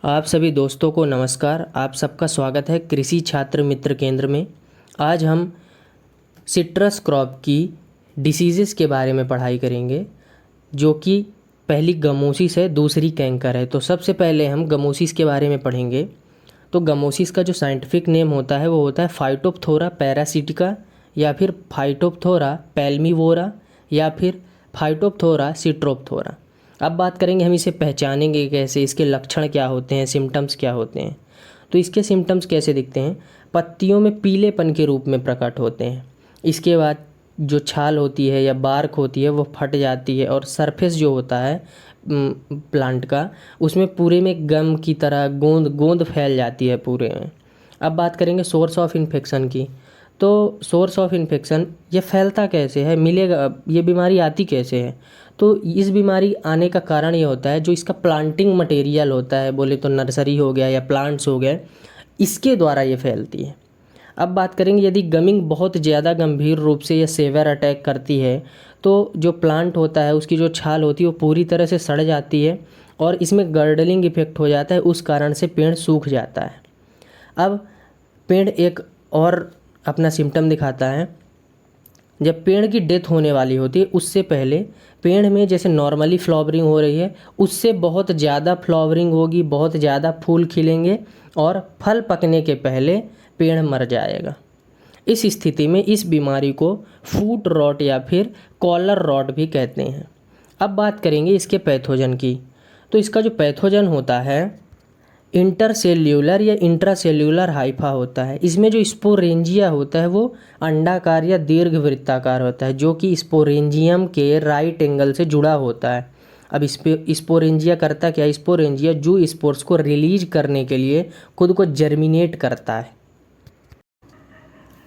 आप सभी दोस्तों को नमस्कार। आप सबका स्वागत है कृषि छात्र मित्र केंद्र में। आज हम सिट्रस क्रॉप की डिसीज़ेस के बारे में पढ़ाई करेंगे, जो कि पहली गमोसिस है, दूसरी कैंकर है। तो सबसे पहले हम गमोसिस के बारे में पढ़ेंगे। तो गमोसिस का जो साइंटिफिक नेम होता है वो होता है फाइटोप्थोरा पैरासिटिका, या फिर फाइटोप्थोरा पैल्मीवोरा, या फिर फाइटोप्थोरा सिट्रोप्थोरा। अब बात करेंगे हम इसे पहचानेंगे कैसे, इसके लक्षण क्या होते हैं, सिम्टम्स क्या होते हैं। तो इसके सिम्टम्स कैसे दिखते हैं? पत्तियों में पीलेपन के रूप में प्रकट होते हैं। इसके बाद जो छाल होती है या बार्क होती है वो फट जाती है, और सरफेस जो होता है प्लांट का, उसमें पूरे में गम की तरह गोंद गोंद फैल जाती है पूरे में। अब बात करेंगे सोर्स ऑफ इन्फेक्शन की। तो सोर्स ऑफ इन्फेक्शन, ये फैलता कैसे है, मिलेगा, ये बीमारी आती कैसे है? तो इस बीमारी आने का कारण ये होता है, जो इसका प्लांटिंग मटेरियल होता है, बोले तो नर्सरी हो गया या प्लांट्स हो गए, इसके द्वारा ये फैलती है। अब बात करेंगे यदि गमिंग बहुत ज़्यादा गंभीर रूप से या सेवियर अटैक करती है, तो जो प्लांट होता है उसकी जो छाल होती है वो पूरी तरह से सड़ जाती है, और इसमें गर्डलिंग इफेक्ट हो जाता है। उस कारण से पेड़ सूख जाता है। अब पेड़ एक और अपना सिम्टम दिखाता है। जब पेड़ की डेथ होने वाली होती है, उससे पहले पेड़ में जैसे नॉर्मली फ्लावरिंग हो रही है, उससे बहुत ज़्यादा फ्लावरिंग होगी, बहुत ज़्यादा फूल खिलेंगे, और फल पकने के पहले पेड़ मर जाएगा। इस स्थिति में इस बीमारी को फूट रॉट या फिर कॉलर रॉट भी कहते हैं। अब बात करेंगे इसके पैथोजन की। तो इसका जो पैथोजन होता है इंटरसेल्यूलर या इंट्रासेल्यूलर हाइफा होता है। इसमें जो स्पोरेंजिया होता है वो अंडाकार या दीर्घवृत्ताकार होता है, जो कि स्पोरेंजियम के राइट एंगल से जुड़ा होता है। अब इस पे स्पोरेंजिया करता क्या? स्पोरेंजिया जू स्पोर्स को रिलीज करने के लिए खुद को जर्मिनेट करता है।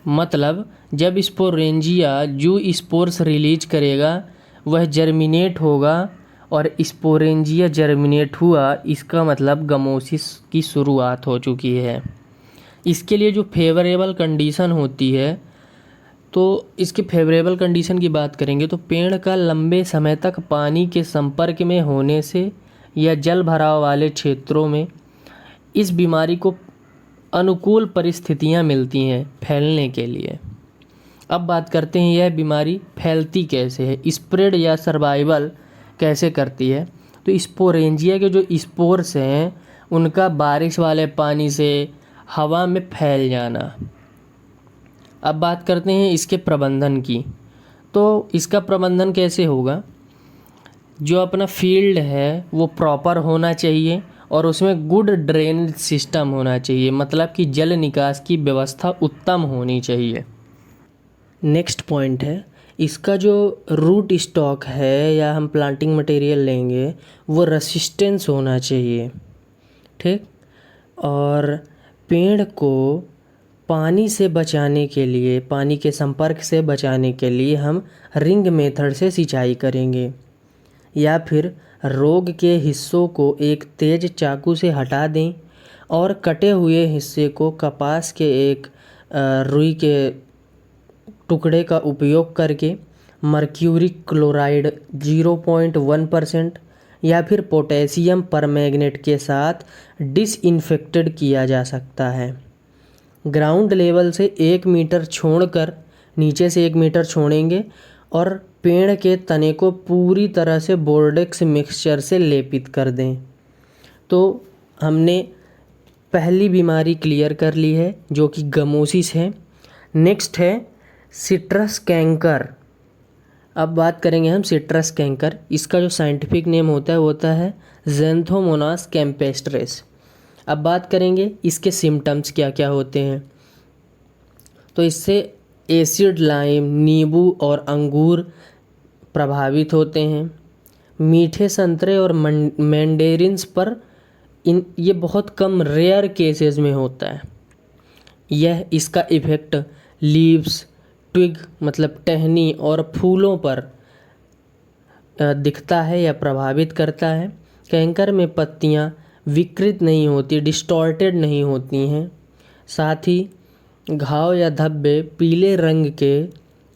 मतलब जब स्पोरेंजिया जू स्पोर्स रिलीज करेगा, वह जर्मिनेट होगा, और स्पोरेंजिया जर्मिनेट हुआ, इसका मतलब गमोसिस की शुरुआत हो चुकी है। इसके लिए जो फेवरेबल कंडीशन होती है, तो इसके फेवरेबल कंडीशन की बात करेंगे तो पेड़ का लंबे समय तक पानी के संपर्क में होने से या जल भराव वाले क्षेत्रों में इस बीमारी को अनुकूल परिस्थितियां मिलती हैं फैलने के लिए। अब बात करते हैं यह बीमारी फैलती कैसे है, स्प्रेड या सर्वाइवल कैसे करती है। तो स्पोरेंजिया के जो स्पोर्स हैं उनका बारिश वाले पानी से हवा में फैल जाना। अब बात करते हैं इसके प्रबंधन की। तो इसका प्रबंधन कैसे होगा? जो अपना फील्ड है वो प्रॉपर होना चाहिए, और उसमें गुड ड्रेनेज सिस्टम होना चाहिए, मतलब कि जल निकास की व्यवस्था उत्तम होनी चाहिए। नेक्स्ट पॉइंट है, इसका जो रूट स्टॉक है या हम प्लांटिंग मटेरियल लेंगे वो रेसिस्टेंस होना चाहिए, ठीक। और पेड़ को पानी से बचाने के लिए, पानी के संपर्क से बचाने के लिए हम रिंग मेथड से सिंचाई करेंगे, या फिर रोग के हिस्सों को एक तेज चाकू से हटा दें, और कटे हुए हिस्से को कपास के एक रुई के टुकड़े का उपयोग करके मर्क्यूरी क्लोराइड 0.1% या फिर पोटेशियम परमैंगनेट के साथ डिसइंफेक्टेड किया जा सकता है। ग्राउंड लेवल से 1 मीटर छोड़कर, नीचे से 1 मीटर छोड़ेंगे, और पेड़ के तने को पूरी तरह से बोर्डेक्स मिक्सचर से लेपित कर दें। तो हमने पहली बीमारी क्लियर कर ली है, जो कि गमोसिस है। नेक्स्ट है सिट्रस कैंकर। अब बात करेंगे हम सिट्रस कैंकर। इसका जो साइंटिफिक नेम होता है वो होता है ज़ैंथोमोनास कैम्पेस्ट्रेस। अब बात करेंगे इसके सिम्टम्स क्या क्या होते हैं। तो इससे एसिड लाइम, नींबू और अंगूर प्रभावित होते हैं। मीठे संतरे और मैंडेरिन्स पर ये बहुत कम रेयर केसेस में होता है। यह इसका इफ़ेक्ट लीव्स, ट्विग मतलब टहनी और फूलों पर दिखता है या प्रभावित करता है। कैंकर में पत्तियां विकृत नहीं होती, डिस्टॉर्टेड नहीं होती हैं। साथ ही घाव या धब्बे पीले रंग के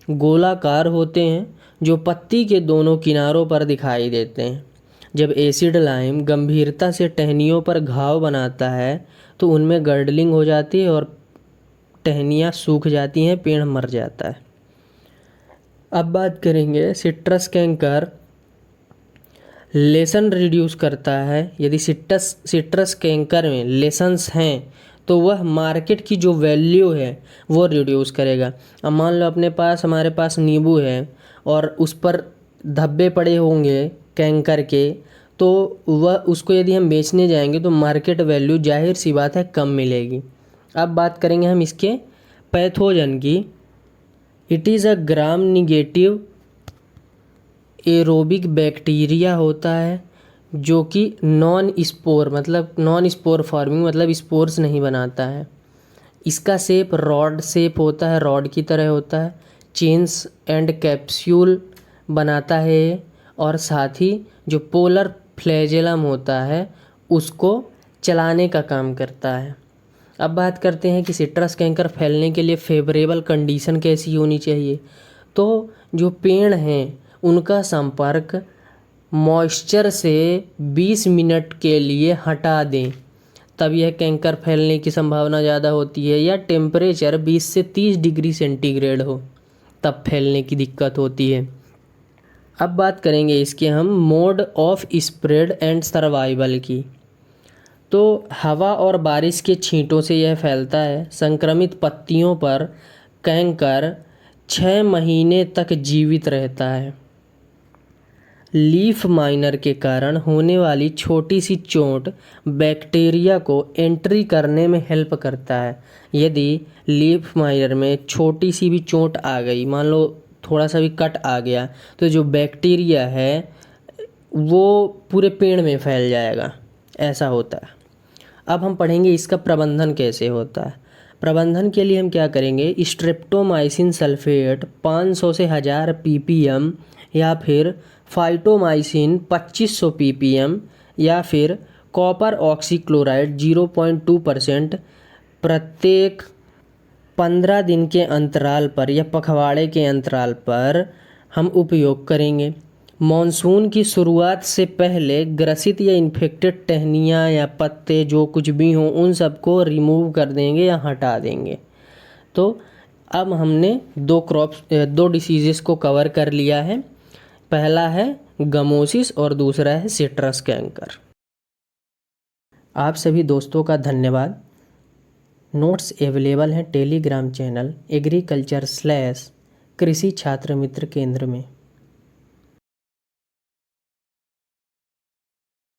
गोलाकार होते हैं, जो पत्ती के दोनों किनारों पर दिखाई देते हैं। जब एसिड लाइम गंभीरता से टहनियों पर घाव बनाता है तो उनमें गर्डलिंग हो जाती है और टहनियाँ सूख जाती हैं, पेड़ मर जाता है। अब बात करेंगे सिट्रस कैंकर लेसन रिड्यूस करता है। यदि सिट्रस कैंकर में लेसन्स हैं तो वह मार्केट की जो वैल्यू है वो रिड्यूस करेगा। अब मान लो हमारे पास नींबू है और उस पर धब्बे पड़े होंगे कैंकर के, तो वह उसको यदि हम बेचने जाएंगे तो मार्केट वैल्यू जाहिर सी बात है कम मिलेगी। अब बात करेंगे हम इसके पैथोजन की। It is a gram negative aerobic bacteria होता है जो कि नॉन स्पोर फॉर्मिंग मतलब स्पोर्स नहीं बनाता है। इसका शेप रॉड शेप होता है, रॉड की तरह होता है। चेन्स एंड कैप्सूल बनाता है और साथ ही जो पोलर फ्लैजेलम होता है उसको चलाने का काम करता है। अब बात करते हैं कि सिट्रस कैंकर फैलने के लिए फेवरेबल कंडीशन कैसी होनी चाहिए। तो जो पेड़ हैं उनका संपर्क मॉइस्चर से 20 मिनट के लिए हटा दें, तब यह कैंकर फैलने की संभावना ज़्यादा होती है। या टेम्परेचर 20 से 30 डिग्री सेंटीग्रेड हो तब फैलने की दिक्कत होती है। अब बात करेंगे इसके हम mode of spread and survival की। तो हवा और बारिश के छींटों से यह फैलता है। संक्रमित पत्तियों पर कैंकर 6 महीने तक जीवित रहता है। लीफ माइनर के कारण होने वाली छोटी सी चोट बैक्टीरिया को एंट्री करने में हेल्प करता है। यदि लीफ माइनर में छोटी सी भी चोट आ गई, मान लो थोड़ा सा भी कट आ गया, तो जो बैक्टीरिया है वो पूरे पेड़ में फैल जाएगा, ऐसा होता है। अब हम पढ़ेंगे इसका प्रबंधन कैसे होता है। प्रबंधन के लिए हम क्या करेंगे, स्ट्रेप्टोमाइसिन सल्फेट 500 से 1000 ppm या फिर फाइटोमाइसिन 2500 ppm या फिर कॉपर ऑक्सीक्लोराइड 0.2% प्रत्येक 15 दिन के अंतराल पर या पखवाड़े के अंतराल पर हम उपयोग करेंगे। मॉनसून की शुरुआत से पहले ग्रसित या इन्फेक्टेड टहनियाँ या पत्ते जो कुछ भी हों उन सबको रिमूव कर देंगे या हटा देंगे। तो अब हमने दो डिसीज़ेस को कवर कर लिया है। पहला है गमोसिस और दूसरा है सिट्रस कैंकर। आप सभी दोस्तों का धन्यवाद। नोट्स अवेलेबल हैं टेलीग्राम चैनल एग्रीकल्चर / कृषि छात्र मित्र केंद्र में।